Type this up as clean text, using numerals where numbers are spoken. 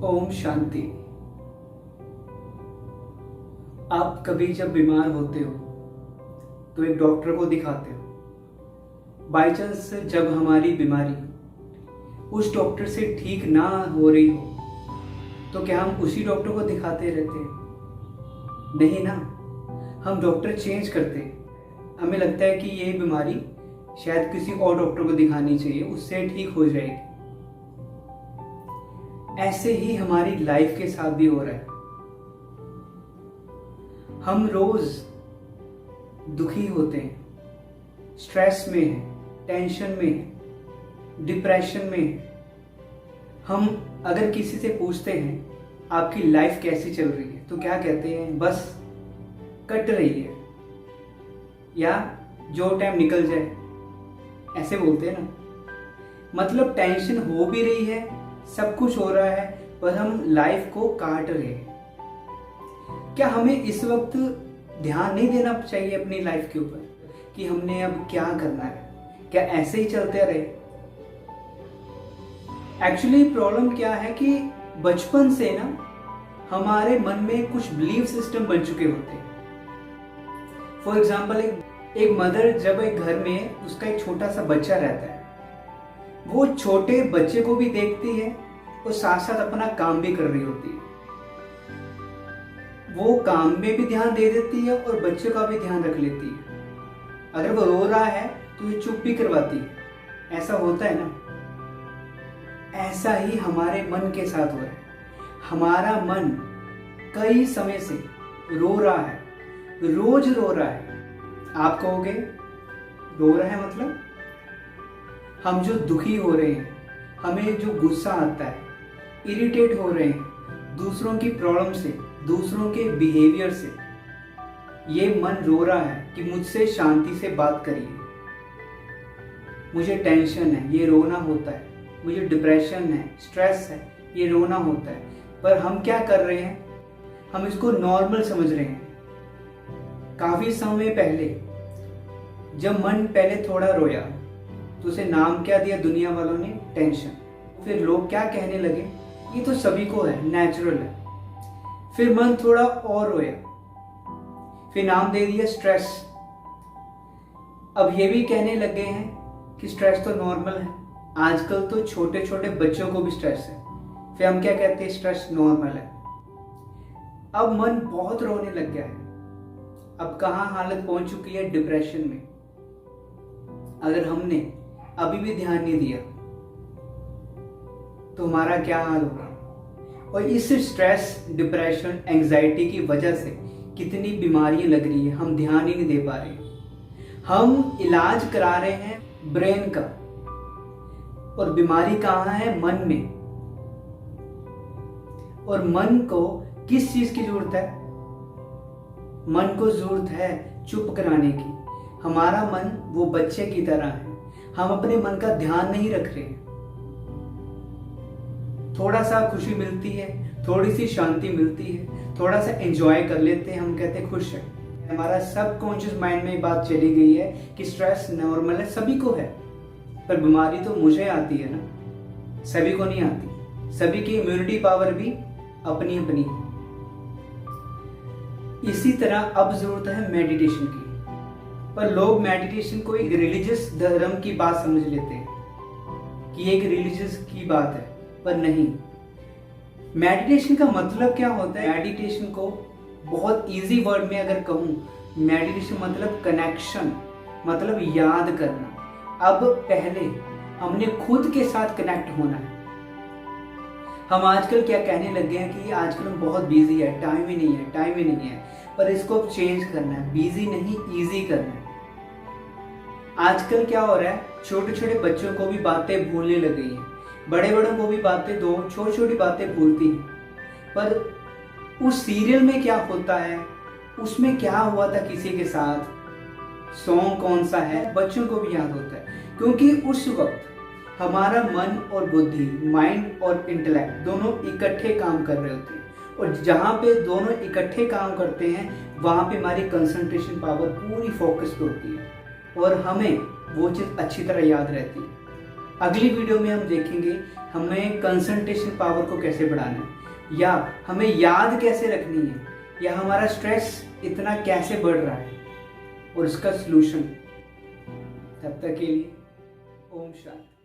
ओम शांति। आप कभी जब बीमार होते हो तो एक डॉक्टर को दिखाते हो। बाई चांस जब हमारी बीमारी उस डॉक्टर से ठीक ना हो रही हो तो क्या हम उसी डॉक्टर को दिखाते रहते हैं? नहीं ना, हम डॉक्टर चेंज करते हैं। हमें लगता है कि ये बीमारी शायद किसी और डॉक्टर को दिखानी चाहिए, उससे ठीक हो जाएगी। ऐसे ही हमारी लाइफ के साथ भी हो रहा है। हम रोज दुखी होते हैं, स्ट्रेस में हैं, टेंशन में हैं, डिप्रेशन में हैं। हम अगर किसी से पूछते हैं आपकी लाइफ कैसी चल रही है तो क्या कहते हैं? बस कट रही है, या जो टाइम निकल जाए, ऐसे बोलते हैं ना। मतलब टेंशन हो भी रही है, सब कुछ हो रहा है, पर हम लाइफ को काट रहे हैं। क्या हमें इस वक्त ध्यान नहीं देना चाहिए अपनी लाइफ के ऊपर कि हमने अब क्या करना है? क्या ऐसे ही चलते रहे? एक्चुअली प्रॉब्लम क्या है कि बचपन से ना हमारे मन में कुछ बिलीफ सिस्टम बन चुके होते हैं। फॉर एग्जाम्पल, एक मदर जब एक घर में उसका एक छोटा सा बच्चा रहता है, वो छोटे बच्चे को भी देखती है और साथ साथ अपना काम भी कर रही होती है। वो काम में भी ध्यान दे देती है और बच्चे का भी ध्यान रख लेती है। अगर वो रो रहा है तो ये चुप भी करवाती है। ऐसा होता है ना। ऐसा ही हमारे मन के साथ हो रहा है। हमारा मन कई समय से रो रहा है, रोज रो रहा है। आप कहोगे रो रहा है मतलब? हम जो दुखी हो रहे हैं, हमें जो गुस्सा आता है, इरिटेट हो रहे हैं दूसरों की प्रॉब्लम से, दूसरों के बिहेवियर से, ये मन रो रहा है कि मुझसे शांति से बात करिए। मुझे टेंशन है, ये रोना होता है। मुझे डिप्रेशन है, स्ट्रेस है, ये रोना होता है। पर हम क्या कर रहे हैं? हम इसको नॉर्मल समझ रहे हैं। काफी समय पहले जब मन पहले थोड़ा रोया तो उसे नाम क्या दिया दुनिया वालों ने? टेंशन। फिर लोग क्या कहने लगे? ये तो सभी को है, नेचुरल है। फिर मन थोड़ा और रोया, फिर नाम दे दिया स्ट्रेस। अब ये भी कहने लगे हैं कि स्ट्रेस तो नॉर्मल है। आजकल तो छोटे छोटे बच्चों को भी स्ट्रेस है, फिर हम क्या कहते हैं? स्ट्रेस नॉर्मल है। अब मन बहुत रोने लग गया है। अब कहाँ हालत पहुंच चुकी है? डिप्रेशन में। अगर हमने अभी भी ध्यान नहीं दिया तो हमारा क्या हाल होगा? और इस स्ट्रेस, डिप्रेशन, एंजाइटी की वजह से कितनी बीमारियां लग रही है, हम ध्यान ही नहीं दे पा रहे। हम इलाज करा रहे हैं ब्रेन का, और बीमारी कहाँ है? मन में। और मन को किस चीज की जरूरत है? मन को जरूरत है चुप कराने की। हमारा मन वो बच्चे की तरह है। हम अपने मन का ध्यान नहीं रख रहे। थोड़ा सा खुशी मिलती है, थोड़ी सी शांति मिलती है, थोड़ा सा एंजॉय कर लेते हैं, हम कहते हैं खुश है। हमारा सबकॉन्शियस माइंड में बात चली गई है कि स्ट्रेस नॉर्मल है, सभी को है। पर बीमारी तो मुझे आती है ना, सभी को नहीं आती। सभी की इम्यूनिटी पावर भी अपनी अपनी है। इसी तरह अब जरूरत है मेडिटेशन की। पर लोग मेडिटेशन को एक रिलीजियस धर्म की बात समझ लेते हैं कि एक रिलीजियस की बात है, पर नहीं। मेडिटेशन का मतलब क्या होता है? मेडिटेशन को बहुत इजी वर्ड में अगर कहूं, मेडिटेशन मतलब कनेक्शन, मतलब याद करना। अब पहले हमने खुद के साथ कनेक्ट होना है। हम आजकल क्या कहने लग गए हैं कि आजकल हम बहुत बिजी है, टाइम ही नहीं है, टाइम ही नहीं है। पर इसको अब चेंज करना है, बिजी नहीं, इजी करना है। आजकल क्या हो रहा है? छोटे छोटे बच्चों को भी बातें भूलने लग गई हैं, बड़े बड़ों को भी बातें, दो छोटी छोटी बातें भूलती हैं। पर उस सीरियल में क्या होता है, उसमें क्या हुआ था किसी के साथ, सॉन्ग कौन सा है, बच्चों को भी याद होता है। क्योंकि उस वक्त हमारा मन और बुद्धि, माइंड और इंटेलेक्ट दोनों इकट्ठे काम कर रहे होते हैं। और जहाँ पे दोनों इकट्ठे काम करते हैं वहाँ पे हमारी कंसंट्रेशन पावर पूरी फोकस्ड होती है और हमें वो चीज़ अच्छी तरह याद रहती है। अगली वीडियो में हम देखेंगे हमें कंसंट्रेशन पावर को कैसे बढ़ाना है, या हमें याद कैसे रखनी है, या हमारा स्ट्रेस इतना कैसे बढ़ रहा है और इसका सलूशन। तब तक के लिए ओम शांति।